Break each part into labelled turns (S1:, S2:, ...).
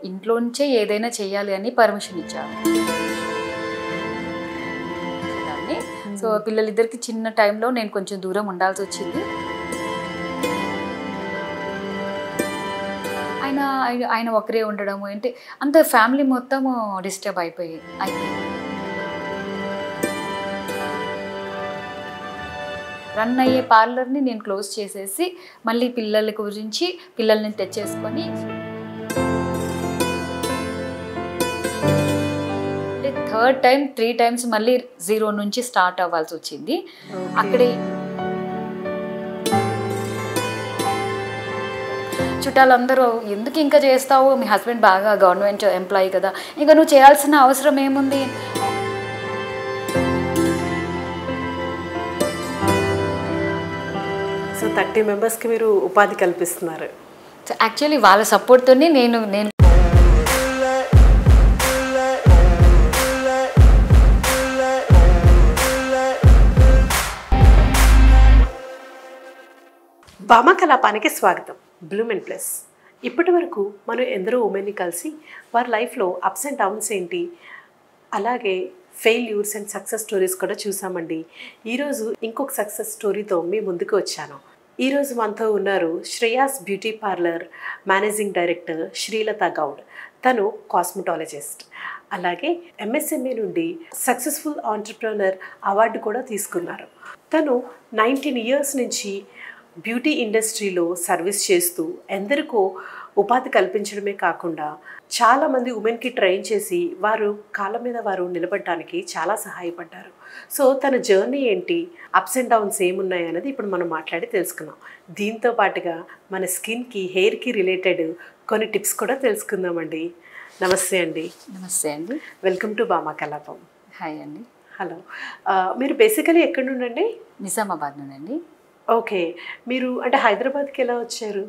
S1: ఇంట్లో నుంచే ఏదైనా చేయాలి అని పర్మిషన్ ఇచ్చారు. సో పిల్లలిద్దరికి చిన్న టైంలో నేను కొంచెం దూరం ఉండాల్సి వచ్చింది. ఆయన ఒకరే ఉండడము అంటే అంత ఫ్యామిలీ మొత్తము డిస్టర్బ్ అయిపోయింది. రన్ అయ్యే పార్లర్ని నేను క్లోజ్ చేసేసి మళ్ళీ పిల్లల గురించి పిల్లల్ని తెచ్చేసుకొని థర్డ్ టైం 3 times మళ్ళీ 0 నుంచి స్టార్ట్ అవ్వాల్సి వచ్చింది. అక్కడే చుట్టాలందరూ ఎందుకు ఇంకా చేస్తావు, మీ హస్బెండ్ బాగా గవర్నమెంట్ ఎంప్లాయీ కదా, ఇంకా నువ్వు చేయాల్సిన అవసరం ఏముంది.
S2: సో 30 మెంబర్స్కి మీరు ఉపాధి కల్పిస్తున్నారు.
S1: సో యాక్చువల్లీ వాళ్ళ సపోర్ట్తోనే నేను
S2: భామా కలాపానికి స్వాగతం. Bloom and plus. ఇప్పటి వరకు మనం ఎందరో ఉమెన్ని కలిసి వారి లైఫ్లో అప్స్ అండ్ డౌన్స్ ఏంటి, అలాగే ఫెయిల్యూర్స్ అండ్ సక్సెస్ స్టోరీస్ కూడా చూసామండి. ఈరోజు ఇంకొక సక్సెస్ స్టోరీతో మీ ముందుకు వచ్చాను. ఈరోజు మనతో ఉన్నారు Shreyas beauty parlour managing director Srilatha Goud. తను కాస్మెటాలజిస్ట్, అలాగే ఎంఎస్ఎంఈ నుండి సక్సెస్ఫుల్ ఆంటర్ప్రెనర్ అవార్డు కూడా తీసుకున్నారు. తను 19 years నుంచి బ్యూటీ ఇండస్ట్రీలో సర్వీస్ చేస్తూ ఎందరికో ఉపాధి కల్పించడమే కాకుండా చాలామంది ఉమెన్కి ట్రైన్ చేసి వారు కాళ్ళ మీద వారు నిలబడడానికి చాలా సహాయపడ్డారు. సో తన జర్నీ ఏంటి, అప్స్ అండ్ డౌన్స్ ఏమున్నాయి అనేది ఇప్పుడు మనం మాట్లాడి తెలుసుకున్నాం. దీంతో పాటుగా మన స్కిన్కి హెయిర్కి రిలేటెడ్ కొన్ని టిప్స్ కూడా తెలుసుకుందామండి. నమస్తే అండి.
S1: నమస్తే అండి.
S2: Welcome to Bhama Kalapam.
S1: Hi అండి.
S2: హలో. మీరు బేసికలీ ఎక్కడి నుండి?
S1: నిజామాబాద్ నుండి.
S2: ఓకే. మీరు అంటే హైదరాబాద్కి ఎలా వచ్చారు?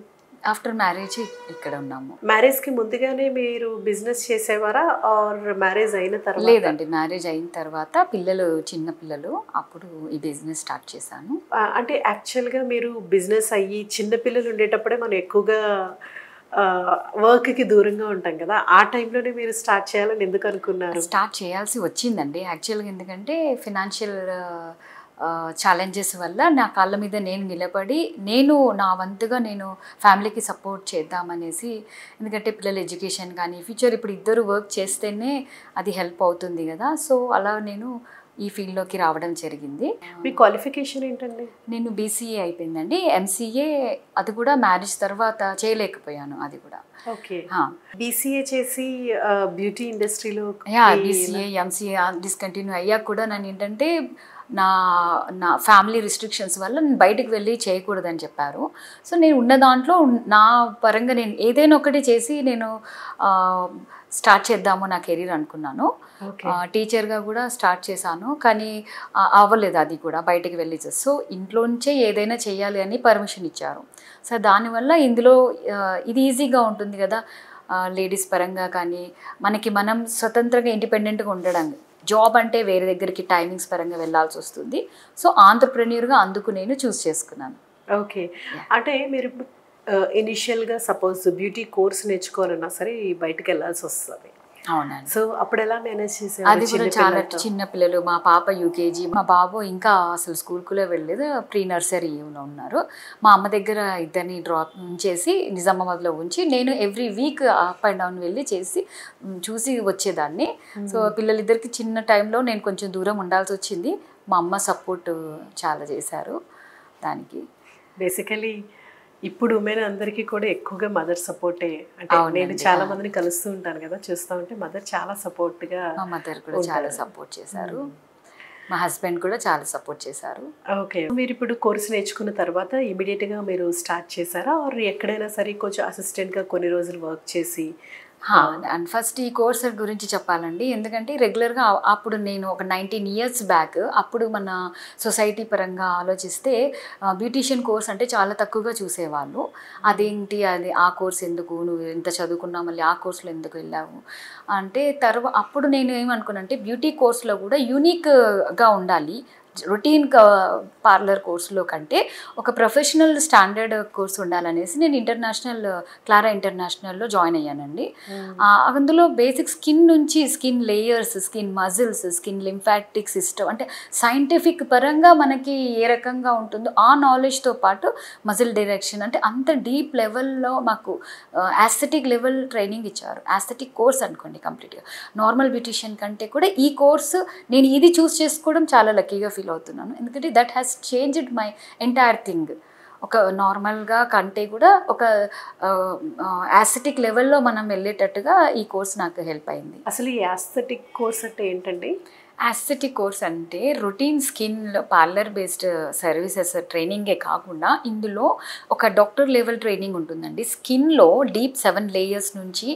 S1: ఆఫ్టర్ మ్యారేజ్ ఇక్కడ ఉన్నాము.
S2: మ్యారేజ్కి ముందుగానే మీరు బిజినెస్ చేసేవారా ఆర్ మ్యారేజ్ అయిన తర్వాత?
S1: లేదండి, మ్యారేజ్ అయిన తర్వాత పిల్లలు చిన్న పిల్లలు అప్పుడు ఈ బిజినెస్ స్టార్ట్ చేశాను.
S2: అంటే యాక్చువల్గా మీరు బిజినెస్ అయ్యి చిన్న పిల్లలు ఉండేటప్పుడే మనం ఎక్కువగా వర్క్కి దూరంగా ఉంటాం కదా, ఆ టైంలోనే మీరు స్టార్ట్ చేయాలని ఎందుకు అనుకున్నారు?
S1: స్టార్ట్ చేయాల్సి వచ్చిందండి యాక్చువల్గా. ఎందుకంటే ఫినాన్షియల్ ఛాలెంజెస్ వల్ల నా కాళ్ళ మీద నేను నిలబడి నా వంతుగా నేను ఫ్యామిలీకి సపోర్ట్ చేద్దామనేసి. ఎందుకంటే పిల్లల ఎడ్యుకేషన్ కానీ ఫ్యూచర్ ఇప్పుడు ఇద్దరు వర్క్ చేస్తేనే అది హెల్ప్ అవుతుంది కదా. సో అలా నేను ఈ ఫీల్డ్లోకి రావడం జరిగింది.
S2: మీ క్వాలిఫికేషన్ ఏంటండి?
S1: నేను బీసీఏ అయిపోయిందండి. ఎంసీఏ అది కూడా మ్యారేజ్ తర్వాత చేయలేకపోయాను. అది కూడా
S2: ఓకే. బీసీఏ చేసి బ్యూటీ ఇండస్ట్రీలో
S1: బీసీఏ ఎంసీఏ డిస్కంటిన్యూ అయ్యాక కూడా నేను ఏంటంటే నా ఫ్యామిలీ రిస్ట్రిక్షన్స్ వల్ల నేను బయటికి వెళ్ళి చేయకూడదని చెప్పారు. సో నేను ఉన్న దాంట్లో నా పరంగా నేను ఏదైనా ఒకటి చేసి నేను స్టార్ట్ చేద్దాము నా కెరీర్ అనుకున్నాను. టీచర్గా కూడా స్టార్ట్ చేశాను, కానీ అవ్వలేదు అది కూడా బయటికి వెళ్ళి. సో ఇంట్లో నుంచే ఏదైనా చేయాలి అని పర్మిషన్ ఇచ్చారు. సో దానివల్ల ఇందులో ఇది ఈజీగా ఉంటుంది కదా లేడీస్ పరంగా, కానీ మనం స్వతంత్రంగా ఇండిపెండెంట్గా ఉండడం. జాబ్ అంటే వేరే దగ్గరికి టైమింగ్స్ పరంగా వెళ్ళాల్సి వస్తుంది. సో ఆంటర్ప్రెన్యూర్గా అందుకు నేను చూస్ చేసుకున్నాను.
S2: ఓకే. అంటే మీరు ఇనిషియల్గా సపోజ్ బ్యూటీ కోర్స్ నేర్చుకోవాలన్నా సరే బయటకు వెళ్ళాల్సి వస్తుంది.
S1: అవునండి.
S2: సో అప్పుడు ఎలా మేనేజ్ చేసేవారు?
S1: అది కూడా చాలా చిన్న పిల్లలు. మా పాప యూకేజీ, మా బాబు ఇంకా అసలు స్కూల్కులో వెళ్ళలేదు, ప్రీ నర్సరీలో ఉన్నారు. మా అమ్మ దగ్గర ఇద్దరిని డ్రాప్ చేసి నిజామాబాద్లో ఉంచి నేను every week up and down వెళ్ళి చూసి వచ్చేదాన్ని. సో పిల్లలిద్దరికి చిన్న టైంలో నేను కొంచెం దూరం ఉండాల్సి వచ్చింది. మా అమ్మ సపోర్ట్ చాలా చేశారు దానికి.
S2: బేసికలీ ఇప్పుడు ఉమెన్ అందరికీ కూడా ఎక్కువగా మదర్ సపోర్టే. అంటే నేను చాలా మందిని కలుస్తూ ఉంటాను కదా, చూస్తూ ఉంటే మదర్ చాలా సపోర్ట్గా.
S1: మా మదర్ కూడా చాలా సపోర్ట్ చేశారు, మా హస్బెండ్ కూడా చాలా సపోర్ట్ చేశారు.
S2: ఓకే. మీరు ఇప్పుడు కోర్స్ నేర్చుకున్న తర్వాత ఇమీడియట్గా మీరు స్టార్ట్ చేశారా ఆర్ ఎక్కడైనా సరే కొంచెం అసిస్టెంట్గా కొన్ని రోజులు వర్క్ చేసి?
S1: అండ్ ఫస్ట్ ఈ కోర్స్ గురించి చెప్పాలండి. ఎందుకంటే రెగ్యులర్గా అప్పుడు నేను ఒక 19 years బ్యాక్ అప్పుడు మన సొసైటీ పరంగా ఆలోచిస్తే బ్యూటీషియన్ కోర్స్ అంటే చాలా తక్కువగా చూసేవాళ్ళు. అదేంటి ఆ కోర్స్ ఎందుకు, నువ్వు ఎంత చదువుకున్నావు మళ్ళీ ఆ కోర్సులో ఎందుకు వెళ్ళావు అంటే అప్పుడు నేను ఏమనుకున్నానంటే బ్యూటీ కోర్స్లో కూడా యూనిక్గా ఉండాలి, రొటీన్ పార్లర్ కోర్సులో కంటే ఒక ప్రొఫెషనల్ స్టాండర్డ్ కోర్స్ ఉండాలనేసి నేను క్లారా ఇంటర్నేషనల్లో జాయిన్ అయ్యానండి. అందులో బేసిక్ స్కిన్ నుంచి skin layers, skin muscles, skin lymphatic system, అంటే సైంటిఫిక్ పరంగా మనకి ఏ రకంగా ఉంటుందో ఆ నాలెడ్జ్తో పాటు మజిల్ డైరెక్షన్, అంటే అంత డీప్ లెవెల్లో మాకు యాస్థెటిక్ లెవెల్ ట్రైనింగ్ ఇచ్చారు. యాస్థెటిక్ కోర్స్ అనుకోండి కంప్లీట్గా. నార్మల్ బ్యూటిషియన్ కంటే కూడా ఈ కోర్సు నేను ఇది చూస్ చేసుకోవడం చాలా లక్కీగా ఫీల్ అవుతున్నాను. ఎందుకంటే that has changed my entire thing. ఒక నార్మల్గా కంటే కూడా ఒక యాస్థెటిక్ లెవెల్లో మనం వెళ్ళేటట్టుగా ఈ కోర్స్ నాకు హెల్ప్ అయింది.
S2: అసలు ఈ యాస్థెటిక్ కోర్స్ అంటే ఏంటండి?
S1: యాస్థెటిక్ కోర్స్ అంటే routine skin parlour based services ట్రైనింగే కాకుండా ఇందులో ఒక డాక్టర్ లెవెల్ ట్రైనింగ్ ఉంటుందండి. స్కిన్లో డీప్ 7 లేయర్స్ నుంచి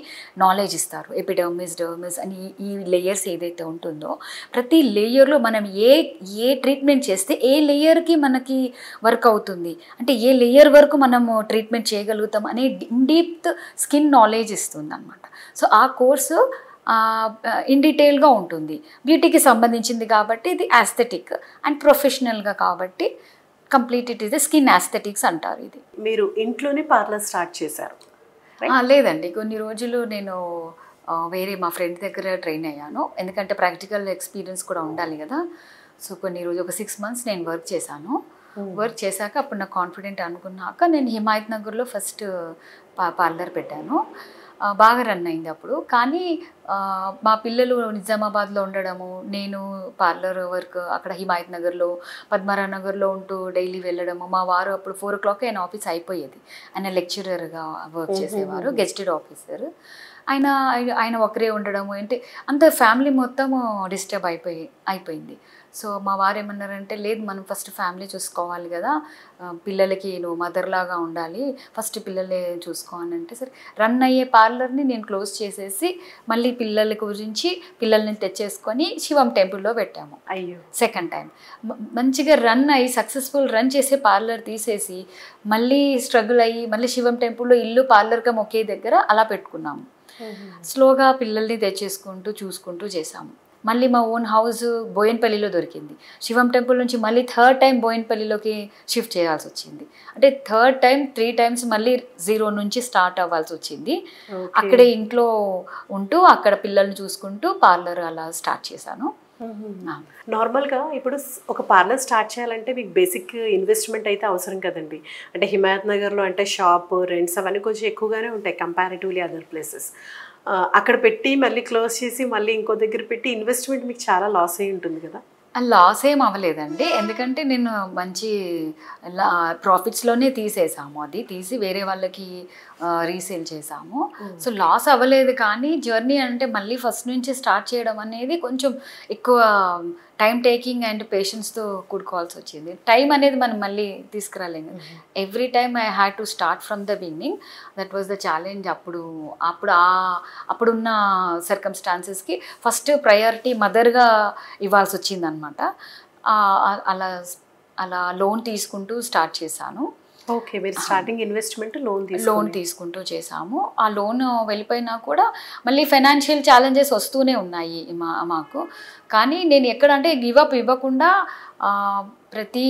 S1: నాలెడ్జ్ ఇస్తారు. ఎపిడర్మిస్, డర్మిస్ అని ఈ లేయర్స్ ఏదైతే ఉంటుందో ప్రతి లేయర్లో మనం ఏ ట్రీట్మెంట్ చేస్తే ఏ లేయర్కి మనకి వర్క్ అవుతుంది, అంటే ఏ లేయర్ వరకు మనము ట్రీట్మెంట్ చేయగలుగుతాం అనే డీప్ స్కిన్ నాలెడ్జ్ ఇస్తుంది అనమాట. సో ఆ కోర్సు ఇన్ డీటెయిల్గా ఉంటుంది. బ్యూటీకి సంబంధించింది కాబట్టి ఇది యాస్థెటిక్, అండ్ ప్రొఫెషనల్గా కాబట్టి కంప్లీట్ ఇట్ ఈస్ స్కిన్ యాస్థెటిక్స్ అంటారు. ఇది
S2: మీరు ఇంట్లోనే పార్లర్ స్టార్ట్ చేశారు?
S1: లేదండి, కొన్ని రోజులు నేను వేరే మా ఫ్రెండ్ దగ్గర ట్రైన్ అయ్యాను. ఎందుకంటే ప్రాక్టికల్ ఎక్స్పీరియన్స్ కూడా ఉండాలి కదా. సో కొన్ని రోజు ఒక 6 months నేను వర్క్ చేశాను. వర్క్ చేశాక అప్పుడు నాకు కాన్ఫిడెంట్ అనుకున్నాక నేను హిమాయత్ నగర్లో ఫస్ట్ పార్లర్ పెట్టాను. బాగా రన్ అయింది అప్పుడు. కానీ మా పిల్లలు నిజామాబాద్లో ఉండడము, నేను పార్లర్ వర్క్ అక్కడ హిమాయత్ నగర్లో, పద్మరా నగర్లో ఉంటూ డైలీ వెళ్ళడము. మా వారు అప్పుడు 4 o'clock ఆయన ఆఫీస్ అయిపోయేది. ఆయన లెక్చరర్గా వర్క్ చేసేవారు, గెస్టెడ్ ఆఫీసర్. ఆయన ఒకరే ఉండడము, అంటే అంత ఫ్యామిలీ మొత్తము డిస్టర్బ్ అయిపోయింది. సో మా వారు ఏమన్నారంటే, లేదు మనం ఫస్ట్ ఫ్యామిలీ చూసుకోవాలి కదా, పిల్లలకి నువ్వు మదర్ లాగా ఉండాలి, ఫస్ట్ పిల్లలే చూసుకో అని అంటే, సరే రన్ అయ్యే పార్లర్ని నేను క్లోజ్ చేసేసి మళ్ళీ పిల్లల గురించి పిల్లల్ని తెచ్చేసుకొని శివం టెంపుల్లో పెట్టాము.
S2: అయ్యో,
S1: సెకండ్ టైం మంచిగా రన్ అయ్యి సక్సెస్ఫుల్ రన్ చేసే పార్లర్ తీసేసి మళ్ళీ స్ట్రగుల్ అయ్యి మళ్ళీ శివం టెంపుల్లో ఇల్లు పార్లర్గా ఒకే దగ్గర అలా పెట్టుకున్నాము. స్లోగా పిల్లల్ని తెచ్చేసుకుంటూ చూసుకుంటూ చేసాము. మళ్ళీ మా ఓన్ హౌస్ బోయన్పల్లిలో దొరికింది. శివం టెంపుల్ నుంచి మళ్ళీ 3rd time బోయన్పల్లిలోకి షిఫ్ట్ చేయాల్సి వచ్చింది. అంటే 3rd time 3 times మళ్ళీ 0 నుంచి స్టార్ట్ అవ్వాల్సి వచ్చింది. అక్కడే ఇంట్లో ఉంటూ అక్కడ పిల్లల్ని చూసుకుంటూ పార్లర్ అలా స్టార్ట్ చేశాను.
S2: నార్మల్గా ఇప్పుడు ఒక పార్లర్ స్టార్ట్ చేయాలంటే మీకు బేసిక్ ఇన్వెస్ట్మెంట్ అయితే అవసరం కదండి. అంటే హిమాయత్ నగర్లో అంటే షాప్ రెంట్స్ అవన్నీ కొంచెం ఎక్కువగానే ఉంటాయి కంపారిటివ్లీ అదర్ ప్లేసెస్. అక్కడ పెట్టి మళ్ళీ క్లోజ్ చేసి మళ్ళీ ఇంకో దగ్గర పెట్టి ఇన్వెస్ట్మెంట్ మీకు చాలా లాస్ అయి ఉంటుంది కదా?
S1: లాస్ ఏం అవ్వలేదండి, ఎందుకంటే నేను మంచి ప్రాఫిట్స్లోనే తీసేసాము. అది తీసి వేరే వాళ్ళకి రీసేల్ చేసాము. సో లాస్ అవ్వలేదు. కానీ జర్నీ అంటే మళ్ళీ ఫస్ట్ నుంచి స్టార్ట్ చేయడం అనేది కొంచెం ఎక్కువ టైం టేకింగ్ అండ్ పేషెన్స్తో కూడుకోవాల్సి వచ్చింది. టైం అనేది మనం మళ్ళీ తీసుకురాలేము. Every time I had to start from the beginning. That was the challenge. అప్పుడున్న సర్కమ్స్టాన్సెస్కి ఫస్ట్ ప్రయారిటీ మదర్గా ఇవ్వాల్సి వచ్చింది అనమాట. అలా లోన్ తీసుకుంటూ స్టార్ట్ చేశాను.
S2: ఓకే, మీరు స్టార్టింగ్ ఇన్వెస్ట్మెంట్ లోన్
S1: తీసుకుంటూ చేసాము. ఆ లోన్ వెళ్ళిపోయినా కూడా మళ్ళీ ఫైనాన్షియల్ ఛాలెంజెస్ వస్తూనే ఉన్నాయి మాకు. కానీ నేను ఎక్కడంటే గివ్ అప్ ఇవ్వకుండా ప్రతి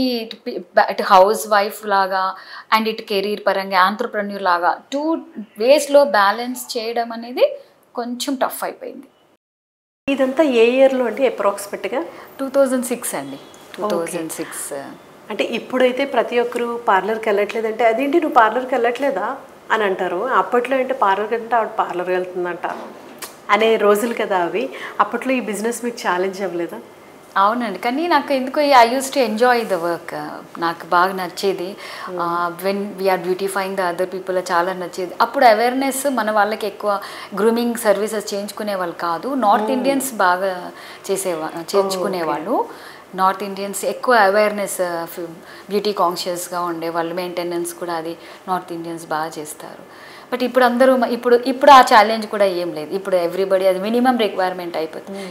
S1: ఇటు హౌస్ వైఫ్ లాగా అండ్ ఇటు కెరీర్ పరంగా ఆంట్రప్రెన్యూర్ లాగా 2 waysలో బ్యాలెన్స్ చేయడం అనేది కొంచెం టఫ్ అయిపోయింది.
S2: ఇదంతా ఏ ఇయర్లో అంటే అప్రాక్సిమేట్గా?
S1: 2006 అండి. 2006.
S2: అంటే ఇప్పుడైతే ప్రతి ఒక్కరు పార్లర్కి వెళ్ళట్లేదంటే అదేంటి నువ్వు పార్లర్కి వెళ్ళట్లేదా అని అంటారు. అప్పట్లో అంటే పార్లర్కి వెళ్తే ఆవిడ పార్లర్కి వెళ్తుందంట అనే రోజులు కదా అవి. అప్పట్లో ఈ బిజినెస్ మీకు ఛాలెంజ్ అవ్వలేదా?
S1: అవునండి, కానీ నాకు ఎందుకో I use to enjoy the work. నాకు బాగా నచ్చేది. When we are beautifying the other people చాలా నచ్చేది. అప్పుడు అవేర్నెస్ మన వాళ్ళకి ఎక్కువ గ్రూమింగ్ సర్వీసెస్ చేయించుకునే వాళ్ళు కాదు. నార్త్ ఇండియన్స్ బాగా చేయించుకునేవాళ్ళు. నార్త్ ఇండియన్స్ ఎక్కువ అవేర్నెస్, బ్యూటీ కాన్షియస్గా ఉండేవాళ్ళు. మెయింటెనెన్స్ కూడా అది నార్త్ ఇండియన్స్ బాగా చేస్తారు. బట్ ఇప్పుడు అందరూ ఇప్పుడు ఆ ఛాలెంజ్ కూడా ఏం లేదు. ఇప్పుడు ఎవ్రీబడి అది మినిమం రిక్వైర్మెంట్ అయిపోతుంది.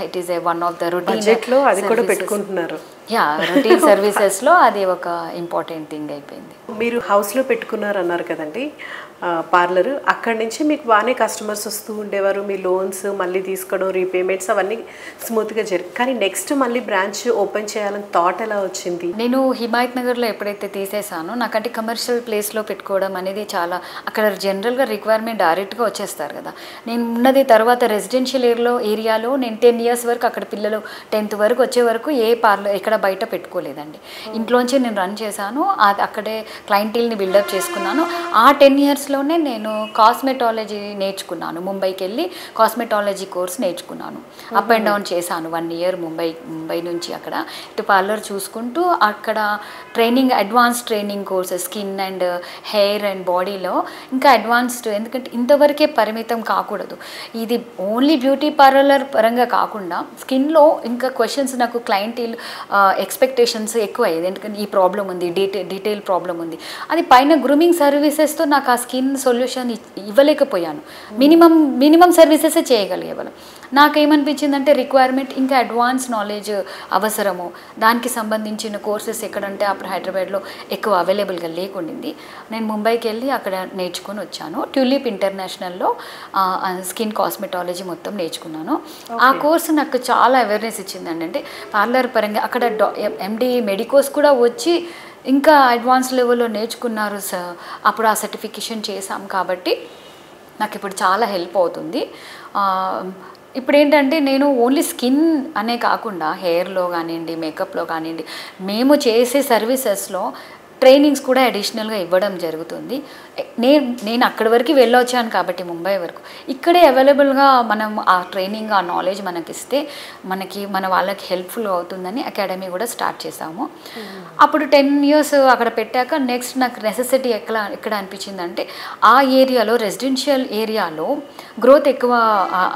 S1: It is one of the రొటీన్లో
S2: అది కూడా పెట్టుకుంటున్నారు.
S1: రొటీన్ సర్వీసెస్లో అది ఒక ఇంపార్టెంట్ థింగ్ అయిపోయింది.
S2: మీరు హౌస్లో పెట్టుకున్నారు అన్నారు కదండి. పార్లర్. అక్కడి నుంచి మీకు బాగానే కస్టమర్స్ వస్తూ ఉండేవారు, మీ లోన్స్ మళ్ళీ తీసుకోవడం, రీపేమెంట్స్ అవన్నీ స్మూత్గా జరిగి. కానీ నెక్స్ట్ మళ్ళీ బ్రాంచ్ ఓపెన్ చేయాలని థాట్ ఎలా వచ్చింది?
S1: నేను హిమాయత్ నగర్లో ఎప్పుడైతే తీసేసానో నాకంటే కమర్షియల్ ప్లేస్లో పెట్టుకోవడం అనేది చాలా, అక్కడ జనరల్గా రిక్వైర్మెంట్ డైరెక్ట్గా వచ్చేస్తారు కదా. నేను ఉన్నది తర్వాత రెసిడెన్షియల్ ఏరియాలో నేను 10 years వరకు అక్కడ పిల్లలు 10th వరకు వచ్చే వరకు ఏ పార్లర్ ఎక్కడ బయట పెట్టుకోలేదండి. ఇంట్లోంచి నేను రన్ చేశాను, అది అక్కడే క్లయింటీల్ని బిల్డప్ చేసుకున్నాను. ఆ 10 yearsలోనే నేను కాస్మెటాలజీ నేర్చుకున్నాను. ముంబైకి వెళ్ళి కాస్మెటాలజీ కోర్స్ నేర్చుకున్నాను. అప్ అండ్ డౌన్ చేశాను 1 year ముంబై నుంచి అక్కడ ఇటు పార్లర్ చూసుకుంటూ అక్కడ training, advance training courses skin and hair and బాడీలో ఇంకా అడ్వాన్స్డ్. ఎందుకంటే ఇంతవరకే పరిమితం కాకూడదు. ఇది ఓన్లీ బ్యూటీ పార్లర్ పరంగా కాకుండా స్కిన్లో ఇంకా క్వశ్చన్స్, నాకు క్లయింటీల్ ఎక్స్పెక్టేషన్స్ ఎక్కువ అయ్యేది. ఎందుకంటే ఈ ప్రాబ్లం ఉంది, డీటెయిల్ ప్రాబ్లం ఉంది, అది పైన గ్రూమింగ్ సర్వీసెస్తో నాకు ఆ స్కిన్ సొల్యూషన్ ఇవ్వలేకపోయాను. మినిమం సర్వీసెసే చేయగలిగేవాళ్ళం. నాకేమనిపించిందంటే రిక్వైర్మెంట్ ఇంకా అడ్వాన్స్ నాలెడ్జ్ అవసరము. దానికి సంబంధించిన కోర్సెస్ ఎక్కడంటే అప్పుడు హైదరాబాద్లో ఎక్కువ అవైలబుల్గా లేకుండింది. నేను ముంబైకి వెళ్ళి అక్కడ నేర్చుకొని వచ్చాను. ట్యూలిప్ ఇంటర్నేషనల్లో స్కిన్ కాస్మెటాలజీ మొత్తం నేర్చుకున్నాను. ఆ కోర్సు నాకు చాలా అవేర్నెస్ ఇచ్చిందండి. అంటే పార్లర్ పరంగా అక్కడ MD మెడికోస్ కూడా వచ్చి ఇంకా అడ్వాన్స్ లెవెల్లో నేర్చుకున్నారు. అప్పుడు ఆ సర్టిఫికేషన్ చేశాం కాబట్టి నాకు ఇప్పుడు చాలా హెల్ప్ అవుతుంది. ఇప్పుడు ఏంటంటే నేను ఓన్లీ స్కిన్ అనే కాకుండా హెయిర్లో కానివ్వండి, మేకప్లో కానివ్వండి, మేము చేసే సర్వీసెస్లో ట్రైనింగ్స్ కూడా అడిషనల్గా ఇవ్వడం జరుగుతుంది. నేను అక్కడి వరకు వెళ్ళొచ్చాను కాబట్టి ముంబై వరకు ఇక్కడే అవైలబుల్గా మనం ఆ ట్రైనింగ్, ఆ నాలెడ్జ్ మనకి ఇస్తే మన వాళ్ళకి హెల్ప్ఫుల్ అవుతుందని అకాడమీ కూడా స్టార్ట్ చేసాము. అప్పుడు 10 years అక్కడ పెట్టాక నెక్స్ట్ నాకు నెసెసిటీ ఎక్కడ అనిపించిందంటే ఆ ఏరియాలో, రెసిడెన్షియల్ ఏరియాలో గ్రోత్ ఎక్కువ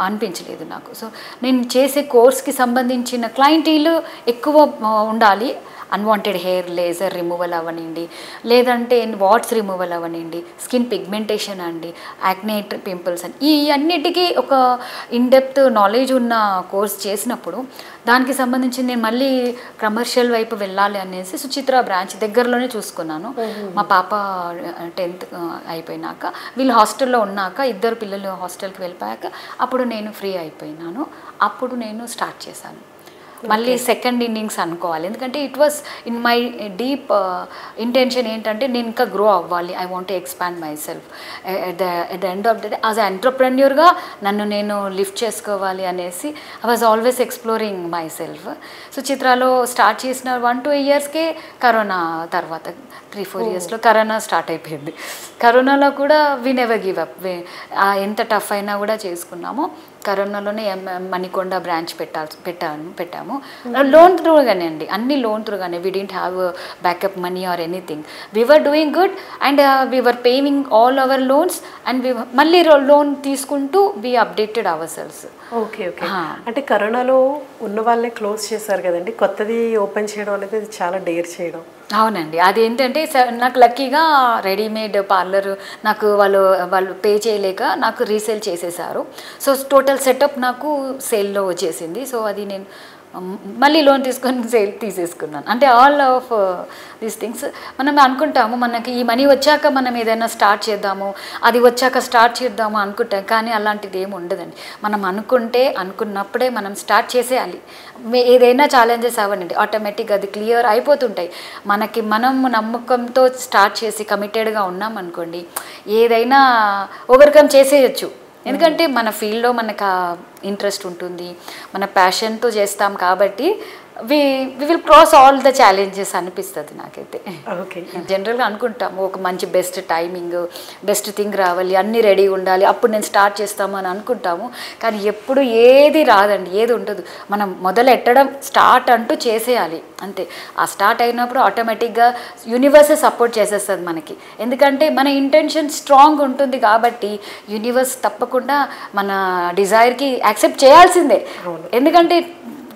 S1: అనిపించలేదు నాకు. సో నేను చేసే కోర్స్కి సంబంధించిన క్లయింటీలు ఎక్కువ ఉండాలి. అన్వాంటెడ్ హెయిర్ లేజర్ రిమూవల్ అవ్వనండి, లేదంటే వాట్స్ రిమూవల్ అవ్వనండి, స్కిన్ పిగ్మెంటేషన్ అండి, యాక్నే పింపుల్స్ అని, ఈ అన్నిటికీ ఒక ఇన్డెప్త్ నాలెడ్జ్ ఉన్న కోర్స్ చేసినప్పుడు దానికి సంబంధించి నేను మళ్ళీ కమర్షియల్ వైపు వెళ్ళాలి అనేసి సుచిత్ర బ్రాంచ్ దగ్గరలోనే చూసుకున్నాను. మా పాప 10th అయిపోయినాక, వీళ్ళు హాస్టల్లో ఉన్నాక, 2 పిల్లలు హాస్టల్కి వెళ్ళిపోయాక అప్పుడు నేను ఫ్రీ అయిపోయినాను. అప్పుడు నేను స్టార్ట్ చేశాను మళ్ళీ సెకండ్ ఇన్నింగ్స్ అనుకోవాలి. ఎందుకంటే it was in my deep intention ఏంటంటే నేను ఇంకా గ్రో అవ్వాలి. I want to expand myself at the end of the day as ఎంటర్‌ప్రెన్యూర్గా నన్ను నేను లిఫ్ట్ చేసుకోవాలి అనేసి I was always exploring myself. సుచిత్రాలో స్టార్ట్ చేసిన 1-2 yearsకే కరోనా తర్వాత 3-4 yearsలో కరోనా స్టార్ట్ అయిపోయింది. కరోనాలో కూడా వి నెవర్ గివ్ అప్. ఎంత టఫ్ అయినా కూడా చేసుకున్నాము. కరోనాలోనే మణికొండ బ్రాంచ్ పెట్టాము. లోన్ త్రూగానే అండి, అన్ని లోన్ త్రూగానే. We didn't have backup money or anything. We were doing good and we were paying all our loans and మళ్ళీ లోన్ తీసుకుంటూ we updated our sales.
S2: Okay. అంటే కరోనాలో ఉన్న వాళ్ళే క్లోజ్ చేశారు కదండి, కొత్తది ఓపెన్ చేయడం అనేది చాలా డేర్ చేయడం.
S1: అవునండి, అదేంటంటే నాకు లక్కీగా రెడీమేడ్ పార్లర్ నాకు వాళ్ళు పే చేయలేక నాకు రీసేల్ చేసేసారు. సో టోటల్ సెటప్ నాకు సేల్లో వచ్చేసింది. సో అది నేను మళ్ళీ లోన్ తీసుకొని సేల్ తీసేసుకున్నాను. అంటే ఆల్ ఆఫ్ దీస్ థింగ్స్ మనం అనుకుంటాము, మనకి ఈ మనీ వచ్చాక మనం ఏదైనా స్టార్ట్ చేద్దాము, అది వచ్చాక స్టార్ట్ చేద్దాము అనుకుంటాం. కానీ అలాంటిది ఏమి ఉండదండి. మనం అనుకున్నప్పుడే మనం స్టార్ట్ చేసేయాలి. ఏదైనా ఛాలెంజెస్ అవ్వనండి, ఆటోమేటిక్గా అది క్లియర్ అయిపోతుంటాయి. మనం నమ్మకంతో స్టార్ట్ చేసి కమిటెడ్గా ఉన్నాం అనుకోండి, ఏదైనా ఓవర్కమ్ చేసేయచ్చు. ఎందుకంటే మన ఫీల్డ్లో మనకు ఇంట్రెస్ట్ ఉంటుంది, మన ప్యాషన్తో చేస్తాం కాబట్టి we will cross all the challenges అనిపిస్తుంది నాకైతే.
S2: ఓకే.
S1: జనరల్గా అనుకుంటాము ఒక మంచి బెస్ట్ టైమింగ్, బెస్ట్ థింగ్ రావాలి, అన్నీ రెడీ ఉండాలి, అప్పుడు నేను స్టార్ట్ చేస్తాము అని అనుకుంటాము. కానీ ఎప్పుడు ఏది రాదండి, ఏది ఉండదు. మనం మొదలెట్టడం స్టార్ట్ అంటూ చేసేయాలి అంతే. ఆ స్టార్ట్ అయినప్పుడు ఆటోమేటిక్గా యూనివర్సే సపోర్ట్ చేసేస్తుంది మనకి. ఎందుకంటే మన ఇంటెన్షన్ స్ట్రాంగ్ ఉంటుంది కాబట్టి యూనివర్స్ తప్పకుండా మన డిజైర్కి యాక్సెప్ట్ చేయాల్సిందే. ఎందుకంటే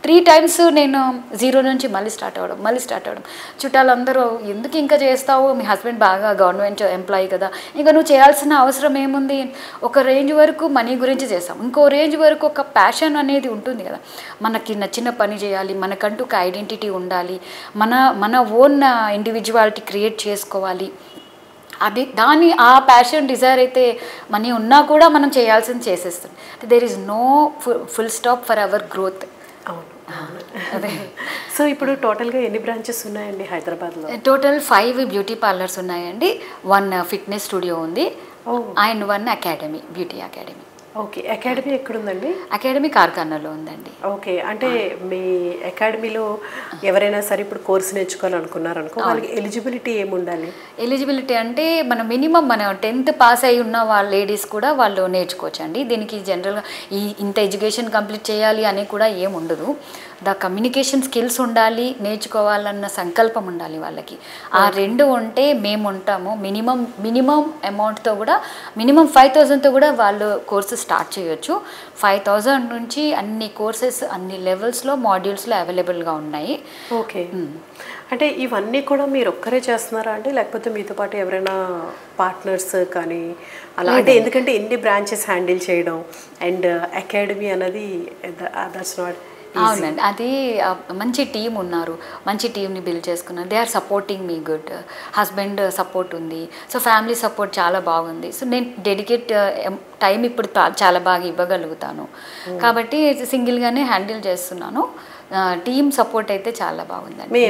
S1: 3 times నేను 0 నుంచి మళ్ళీ స్టార్ట్ అవ్వడం. చుట్టాలందరూ ఎందుకు ఇంకా చేస్తావు, మీ హస్బెండ్ బాగా గవర్నమెంట్ ఎంప్లాయీ కదా, ఇంకా నువ్వు చేయాల్సిన అవసరం ఏముంది. ఒక రేంజ్ వరకు మనీ గురించి చేస్తాం, ఇంకో రేంజ్ వరకు ఒక ప్యాషన్ అనేది ఉంటుంది కదా. మనకి నచ్చిన పని చేయాలి, మనకంటూ ఒక ఐడెంటిటీ ఉండాలి, మన ఓన్ ఇండివిజువాలిటీ క్రియేట్ చేసుకోవాలి. అది దాని ఆ ప్యాషన్ డిజైర్ అయితే మనీ ఉన్నా కూడా మనం చేయాల్సింది చేసేస్తుంది. There is no full stop for our growth.
S2: అవును. అదే. సో ఇప్పుడు టోటల్గా ఎన్ని బ్రాంచెస్ ఉన్నాయండి హైదరాబాద్లో?
S1: టోటల్ 5 బ్యూటీ పార్లర్స్ ఉన్నాయండి, 1 ఫిట్నెస్ స్టూడియో ఉంది and 1 academy, beauty academy.
S2: Okay. Academy ఎక్కడుందండి?
S1: అకాడమీ కార్ఖానాలో ఉందండి.
S2: ఓకే. అంటే మీ అకాడమీలో ఎవరైనా సరే ఇప్పుడు కోర్సు నేర్చుకోవాలనుకున్నారనుకో, వాళ్ళకి ఎలిజిబిలిటీ ఏముండాలి?
S1: ఎలిజిబిలిటీ అంటే మన మినిమం మన 10th పాస్ అయి ఉన్న వాళ్ళ లేడీస్ కూడా వాళ్ళు నేర్చుకోవచ్చండి. దీనికి జనరల్గా ఇంత ఎడ్యుకేషన్ కంప్లీట్ చేయాలి అని కూడా ఏం ఉండదు. కమ్యూనికేషన్ స్కిల్స్ ఉండాలి, నేర్చుకోవాలన్న సంకల్పం ఉండాలి వాళ్ళకి. ఆ 2 ఉంటే మేము ఉంటాము. మినిమం అమౌంట్తో కూడా మినిమం 5,000తో కూడా వాళ్ళు కోర్సు స్టార్ట్ చేయొచ్చు. 5,000 నుంచి అన్ని కోర్సెస్ అన్ని లెవెల్స్లో మాడ్యూల్స్లో అవైలబుల్గా ఉన్నాయి.
S2: ఓకే. అంటే ఇవన్నీ కూడా మీరు ఒక్కరే చేస్తున్నారా అండి, లేకపోతే మీతో పాటు ఎవరైనా పార్ట్నర్స్ కానీ అలా? అంటే ఎందుకంటే ఎన్ని బ్రాంచెస్ హ్యాండిల్ చేయడం అండ్ అకాడమీ అన్నది దట్స్ నాట్.
S1: అవునండి, అది మంచి టీం ఉన్నారు, మంచి టీంని బిల్డ్ చేసుకున్నారు. They are supporting me good. Husband support ఉంది, సో ఫ్యామిలీ సపోర్ట్ చాలా బాగుంది. సో నేను డెడికేట్ టైం ఇప్పుడు చాలా బాగా ఇవ్వగలుగుతాను కాబట్టి సింగిల్గానే హ్యాండిల్ చేస్తున్నాను. టీమ్ సపోర్ట్ అయితే చాలా బాగుందండి.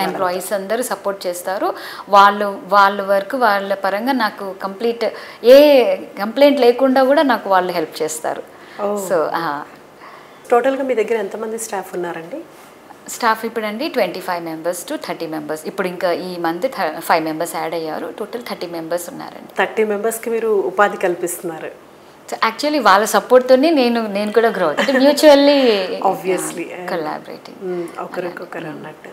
S1: ఎంప్లాయీస్ అందరూ సపోర్ట్ చేస్తారు. వాళ్ళ వర్క్ వాళ్ళ పరంగా నాకు కంప్లీట్ ఏ కంప్లైంట్ లేకుండా కూడా నాకు వాళ్ళు హెల్ప్ చేస్తారు. సో
S2: టోటల్గా మీ దగ్గర ఎంతమంది స్టాఫ్ ఉన్నారండి?
S1: స్టాఫ్ ఇప్పుడండి 25 members to 30 members. ఇప్పుడు ఇంకా ఈ మంత్ 5 members యాడ్ అయ్యారు. టోటల్ 30 members ఉన్నారండి.
S2: 30 మెంబర్స్కి మీరు ఉపాధి కల్పిస్తున్నారు.
S1: సో యాక్చువల్లీ వాళ్ళ సపోర్ట్తోనే నేను కూడా గ్రో అవుతుంది. మ్యూచువల్లీ
S2: ఆబ్వియస్లీ
S1: కొలాబరేటింగ్
S2: ఒకరికొకరు అన్నట్టు.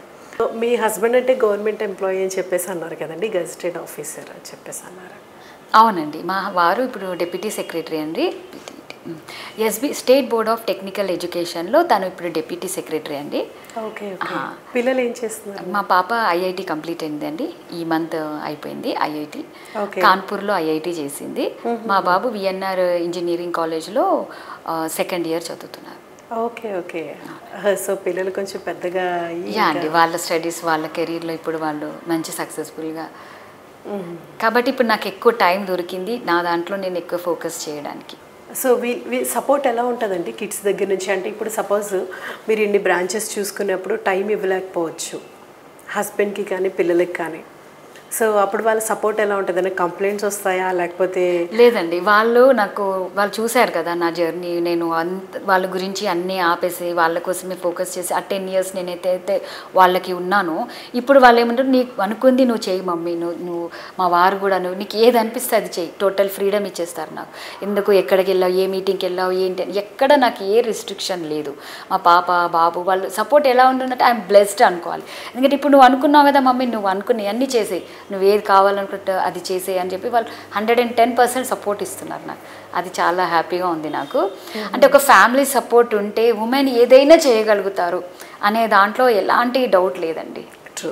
S2: మీ హస్బెండ్ అంటే గవర్నమెంట్ ఎంప్లాయీ అని చెప్పేసి అన్నారు కదండి, గెజిటెడ్ ఆఫీసర్ అని చెప్పేసి అన్నారు.
S1: అవునండి, మా వారు ఇప్పుడు డిప్యూటీ సెక్రటరీ అండి, SB state board of technical ఎడ్యుకేషన్లో తను ఇప్పుడు డిప్యూటీ సెక్రటరీ అండి.
S2: ఓకే. పిల్లలు ఏం చేస్తున్నారు?
S1: మా పాప ఐఐటి కంప్లీట్ అయిందండి, ఈ మంత్ అయిపోయింది. ఐఐటి కాన్పూర్లో ఐఐటి చేసింది. మా బాబు విఎన్ఆర్ ఇంజనీరింగ్ కాలేజ్లో 2nd year చదువుతున్నారు.
S2: ఓకే. ఓకే. సో పిల్లలు కొంచెం పెద్దగా
S1: అండి, వాళ్ళ స్టడీస్ వాళ్ళ కెరీర్లో ఇప్పుడు వాళ్ళు మంచి సక్సెస్ఫుల్గా, కాబట్టి ఇప్పుడు నాకు ఎక్కువ టైం దొరికింది నా దాంట్లో నేను ఎక్కువ ఫోకస్ చేయడానికి.
S2: సో సపోర్ట్ ఎలా ఉంటుందండి కిడ్స్ దగ్గర నుంచి? అంటే ఇప్పుడు సపోజ్ మీరు ఇన్ని బ్రాంచెస్ చూసుకునేప్పుడు టైం ఇవ్వలేకపోవచ్చు హస్బెండ్కి కానీ పిల్లలకి కానీ, సో అప్పుడు వాళ్ళ సపోర్ట్ ఎలా ఉంటుంది? కంప్లైంట్స్ వస్తాయా లేకపోతే?
S1: లేదండి, వాళ్ళు చూశారు కదా నా జర్నీ. నేను వాళ్ళ గురించి అన్నీ ఆపేసి వాళ్ళ కోసమే ఫోకస్ చేసి ఆ 10 years నేనైతే వాళ్ళకి ఉన్నాను. ఇప్పుడు వాళ్ళు ఏమంటారు, నీకు అనుకుంది నువ్వు చేయి మమ్మీ, నువ్వు మా వారు కూడా నీకు ఏది అనిపిస్తే అది చేయి, టోటల్ ఫ్రీడమ్ ఇచ్చేస్తారు నాకు. ఎందుకు ఎక్కడికి వెళ్ళావు, ఏ మీటింగ్కి వెళ్ళావు, ఏంటి ఎక్కడ నాకు ఏ రిస్ట్రిక్షన్ లేదు. మా పాప బాబు వాళ్ళు సపోర్ట్ ఎలా ఉంటుందంటే ఐఎమ్ బ్లెస్డ్ అనుకోవాలి. ఎందుకంటే ఇప్పుడు నువ్వు అనుకున్నావు కదా మమ్మీ, నువ్వు అనుకుని అన్నీ చేసేయి, నువ్వు ఏది కావాలనుకుంటే అది చేసేయి అని చెప్పి వాళ్ళు 110% సపోర్ట్ ఇస్తున్నారు నాకు. అది చాలా హ్యాపీగా ఉంది నాకు. అంటే ఒక ఫ్యామిలీ సపోర్ట్ ఉంటే ఉమెన్ ఏదైనా చేయగలుగుతారు అనే దాంట్లో ఎలాంటి డౌట్ లేదండి.
S2: ట్రూ.